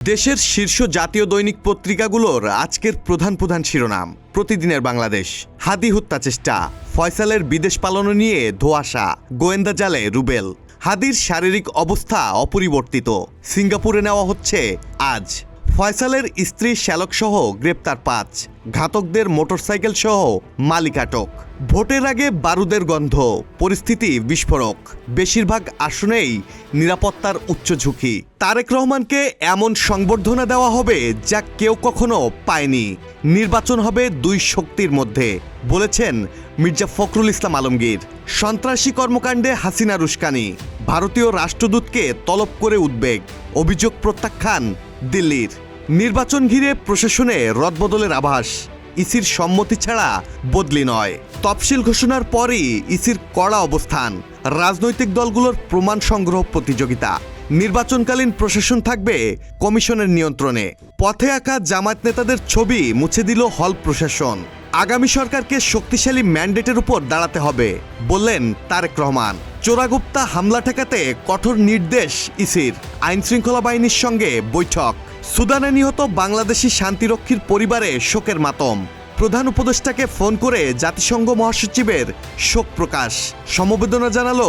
দেশের শীর্ষ জাতীয় দৈনিক পত্রিকাগুলোর আজকের প্রধান শিরোনাম। প্রতিদিনের বাংলাদেশ। হাদি হত্যা চেষ্টা, ফয়সালের বিদেশ পালানো নিয়ে ধোঁয়াশা, গোয়েন্দা জালে রুবেল। হাদির শারীরিক অবস্থা অপরিবর্তিত, সিঙ্গাপুরে নেওয়া হচ্ছে আজ। ফয়সালের স্ত্রী শ্যালকসহ গ্রেপ্তার 5, ঘাতকদের মোটরসাইকেল সহ মালিক আটক। ভোটের আগে বারুদের গন্ধ, পরিস্থিতি বিস্ফোরক। বেশিরভাগ আসনেই নিরাপত্তার উচ্চ ঝুঁকি। তারেক রহমানকে এমন সংবর্ধনা দেওয়া হবে যা কেউ কখনো পায়নি। নির্বাচন হবে দুই শক্তির মধ্যে, বলেছেন মির্জা ফখরুল ইসলাম আলমগীর। সন্ত্রাসী কর্মকাণ্ডে হাসিনার উস্কানি, ভারতীয় রাষ্ট্রদূতকে তলব করে উদ্বেগ। অভিযোগ প্রত্যাখ্যান দিল্লির। নির্বাচন ঘিরে প্রশাসনে রদবদলের আভাস, ইসির সম্মতি ছাড়া বদলি নয়। তফসিল ঘোষণার পরই ইসির কড়া অবস্থান, রাজনৈতিক দলগুলোর প্রমাণ সংগ্রহ প্রতিযোগিতা। নির্বাচনকালীন প্রশাসন থাকবে কমিশনের নিয়ন্ত্রণে। পথে আঁকা জামায়াত নেতাদের ছবি মুছে দিল হল প্রশাসন। আগামী সরকারকে শক্তিশালী ম্যান্ডেটের উপর দাঁড়াতে হবে, বললেন তারেক রহমান। চোরাগুপ্তা হামলা ঠেকাতে কঠোর নির্দেশ ইসির। আইনশৃঙ্খলা বাহিনীর সঙ্গে বৈঠক। সুদানে নিহত বাংলাদেশি শান্তিরক্ষীর পরিবারে শোকের মাতম। প্রধান উপদেষ্টাকে ফোন করে জাতিসংঘ মহাসচিবের শোক প্রকাশ। সমবেদনা জানালো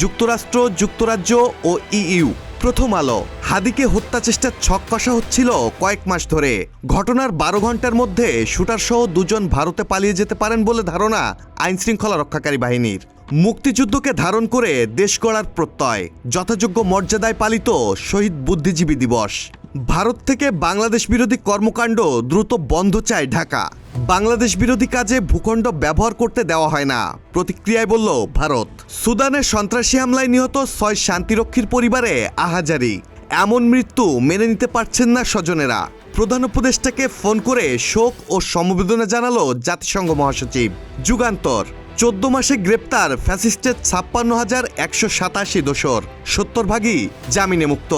যুক্তরাষ্ট্র, যুক্তরাজ্য ও ইইউ। প্রথম আলো। হাদিকে হত্যা চেষ্টার ছক কষা হচ্ছিল কয়েক মাস ধরে। ঘটনার 12 ঘন্টার মধ্যে শুটারসহ 2 জন ভারতে পালিয়ে যেতে পারেন বলে ধারণা আইনশৃঙ্খলা রক্ষাকারী বাহিনীর। মুক্তিযুদ্ধকে ধারণ করে দেশ গড়ার প্রত্যয়, যথাযোগ্য মর্যাদায় পালিত শহীদ বুদ্ধিজীবী দিবস। ভারত থেকে বাংলাদেশ বিরোধী কর্মকাণ্ড দ্রুত বন্ধ চায় ঢাকা। বাংলাদেশ বিরোধী কাজে ভূখণ্ড ব্যবহার করতে দেওয়া হয় না, প্রতিক্রিয়ায় বলল ভারত। সুদানে সন্ত্রাসী হামলায় নিহত 6 শান্তিরক্ষীর পরিবারে আহাজারি। এমন মৃত্যু মেনে নিতে পারছেন না স্বজনেরা। প্রধান উপদেষ্টাকে ফোন করে শোক ও সমবেদনা জানালো জাতিসংঘ মহাসচিব। যুগান্তর। 14 মাসে গ্রেপ্তার ফ্যাসিস্টের 56,187 দোষর, 70 ভাগই জামিনে মুক্ত।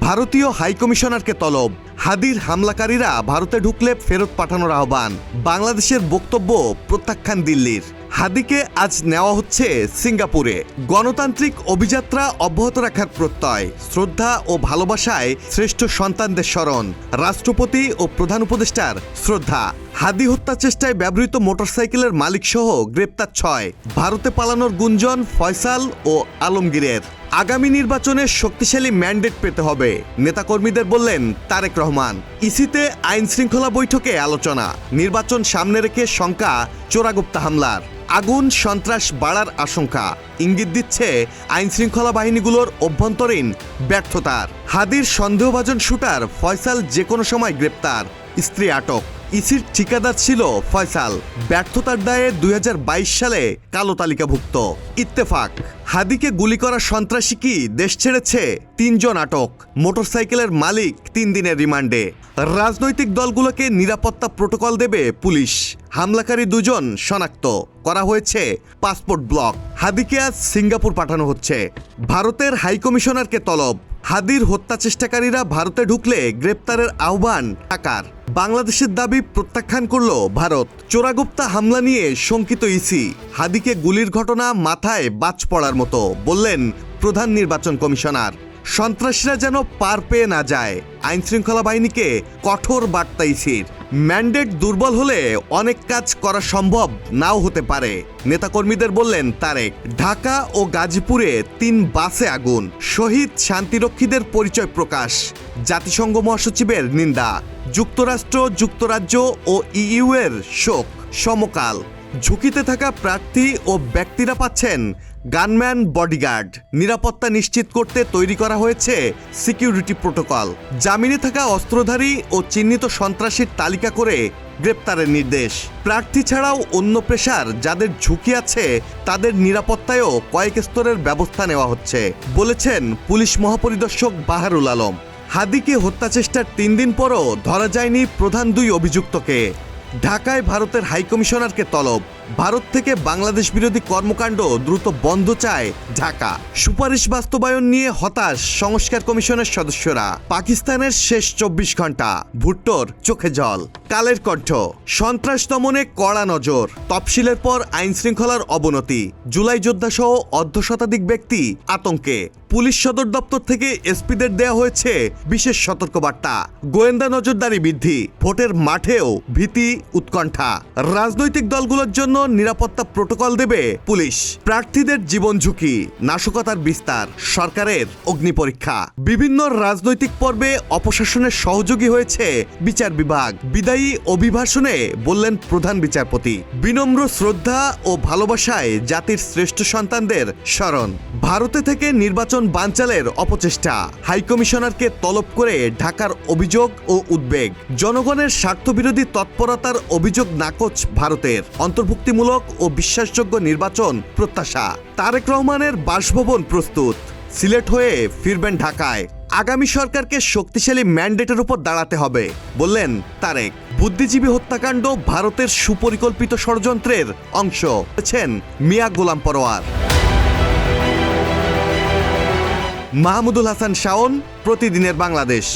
ভারতীয় হাইকমিশনারকে তলব। হাদির হামলাকারীরা ভারতে ঢুকলে ফেরত পাঠানোর আহ্বান। বাংলাদেশের বক্তব্য প্রত্যাখ্যান দিল্লির। হাদিকে আজ নেওয়া হচ্ছে সিঙ্গাপুরে। গণতান্ত্রিক অভিযাত্রা অব্যাহত রাখার প্রত্যয়, শ্রদ্ধা ও ভালোবাসায় শ্রেষ্ঠ সন্তানদের স্মরণ। রাষ্ট্রপতি ও প্রধান উপদেষ্টার শ্রদ্ধা। হাদি হত্যা চেষ্টায় ব্যবহৃত মোটরসাইকেলের মালিকসহ গ্রেপ্তার 6। ভারতে পালানোর গুঞ্জন ফয়সাল ও আলমগীরের। আগামী নির্বাচনে শক্তিশালী ম্যান্ডেট পেতে হবে, নেতাকর্মীদের বললেন তারেক রহমান। ইসিতে আইন শৃঙ্খলা বৈঠকে আলোচনা। নির্বাচন সামনে রেখে শঙ্কা চোরাগুপ্তা হামলার। আগুন সন্ত্রাস বাড়ার আশঙ্কা, ইঙ্গিত দিচ্ছে আইন শৃঙ্খলা বাহিনীগুলোর অভ্যন্তরীণ ব্যর্থতার। হাদির সন্দেহভাজন শুটার ফয়সাল যে কোনো সময় গ্রেপ্তার, স্ত্রী আটক। ইসির ঠিকাদার ছিল ফয়সাল, ব্যর্থতার দায়ে 2022 সালে কালো তালিকাভুক্ত। ইত্তেফাক। হাদিকে গুলি করা সন্ত্রাসী কি দেশ ছেড়েছে? 3 জন আটক, মোটরসাইকেলের মালিক 3 দিনের রিমান্ডে। রাজনৈতিক দলগুলোকে নিরাপত্তা প্রোটোকল দেবে পুলিশ। হামলাকারী 2 জন শনাক্ত করা হয়েছে, পাসপোর্ট ব্লক। হাদিকে আজ সিঙ্গাপুর পাঠানো হচ্ছে। ভারতের হাইকমিশনারকে তলব। হাদির হত্যা চেষ্টাকারীরা ভারতে ঢুকলে গ্রেপ্তারের আহ্বান ঢাকার। বাংলাদেশের দাবি প্রত্যাখ্যান করল ভারত। চোরাগুপ্তা হামলা নিয়ে শঙ্কিত ইসি। হাদিকে গুলির ঘটনা মাথায় বাজ পড়ার মতো, বললেন প্রধান নির্বাচন কমিশনার। সন্ত্রাসীরা যেন পার পেয়ে না যায়, আইনশৃঙ্খলা বাহিনীকে কঠোর বার্তা ইসির। ম্যান্ডেট দুর্বল হলে অনেক কাজ করা সম্ভব নাও হতে পারে, নেতাকর্মীদের বললেন তারেক। ঢাকা ও গাজীপুরে 3 বাসে আগুন, শহীদ শান্তিরক্ষীদের পরিচয় প্রকাশ। জাতিসংঘ মহাসচিবের নিন্দা। যুক্তরাষ্ট্র, যুক্তরাজ্য ও ইইউ এর শোক সমকাল। ঝুঁকিতে থাকা প্রার্থী ও ব্যক্তিরা পাচ্ছেন গানম্যান বডিগার্ড। নিরাপত্তা নিশ্চিত করতে তৈরি করা হয়েছে সিকিউরিটি প্রোটোকল। জামিনে থাকা অস্ত্রধারী ও চিহ্নিত সন্ত্রাসীর তালিকা করে গ্রেপ্তারের নির্দেশ। প্রার্থী ছাড়াও অন্য পেশার যাদের ঝুঁকি আছে তাদের নিরাপত্তায়ও কয়েক স্তরের ব্যবস্থা নেওয়া হচ্ছে, বলেছেন পুলিশ মহাপরিদর্শক বাহারুল আলম। হাদিকে হত্যা চেষ্টার 3 দিন পরও ধরা যায়নি প্রধান 2 অভিযুক্তকে। ঢাকায় ভারতের হাইকমিশনারকে তলব। ভারত থেকে বাংলাদেশ বিরোধী কর্মকাণ্ড দ্রুত বন্ধ চায় ঢাকা। সুপারিশ বাস্তবায়ন নিয়ে হতাশ সংস্কার কমিশনের সদস্যরা। পাকিস্তানের শেষ 24 ঘন্টা, ভুট্টোর চোখে জল। কালের কণ্ঠ। সন্ত্রাস দমনে কড়া নজর, তফসিলের পর আইন শৃঙ্খলার অবনতি, জুলাই যোদ্ধা সহ অর্ধশতাধিক ব্যক্তি আতঙ্কে। পুলিশ সদর দপ্তর থেকে এসপিদের দেয়া হয়েছে বিশেষ সতর্কবার্তা। গোয়েন্দা নজরদারি বৃদ্ধি, ভোটের মাঠেও ভীতি উৎকণ্ঠা। রাজনৈতিক দলগুলোর জন্য নিরাপত্তা প্রোটোকল দেবে পুলিশ। প্রার্থীদের জীবন ঝুঁকি, নাশকতার বিস্তার, সরকারের অগ্নিপরীক্ষা। বিভিন্ন রাজনৈতিক পর্বে অপশাসনের সহযোগী হয়েছে বিচার বিভাগ। বিদায়ী অভিভাষণে বললেন প্রধান বিচারপতি, বিনম্র শ্রদ্ধা ও ভালোবাসায় জাতির শ্রেষ্ঠ সন্তানদের স্মরণ। ভারতে থেকে নির্বাচন বানচালের অপচেষ্টা, হাইকমিশনারকে তলব করে ঢাকার অভিযোগ ও উদ্বেগ। জনগণের স্বার্থবিরোধী তৎপরতার অভিযোগ নাকচ ভারতের। অন্তর্ভুক্তিমূলক ও বিশ্বাসযোগ্য নির্বাচন প্রত্যাশা। তারেক রহমানের বাসভবন প্রস্তুত, সিলেট হয়ে ফিরবেন ঢাকায়। আগামী সরকারকে শক্তিশালী ম্যান্ডেটের উপর দাঁড়াতে হবে বললেন তারেক। বুদ্ধিজীবী হত্যাকাণ্ড ভারতের সুপরিকল্পিত ষড়যন্ত্রের অংশ বলেছেন মিয়া গোলাম পরোয়ার। মাহমুদুল হাসান শাওন, প্রতিদিনের বাংলাদেশ।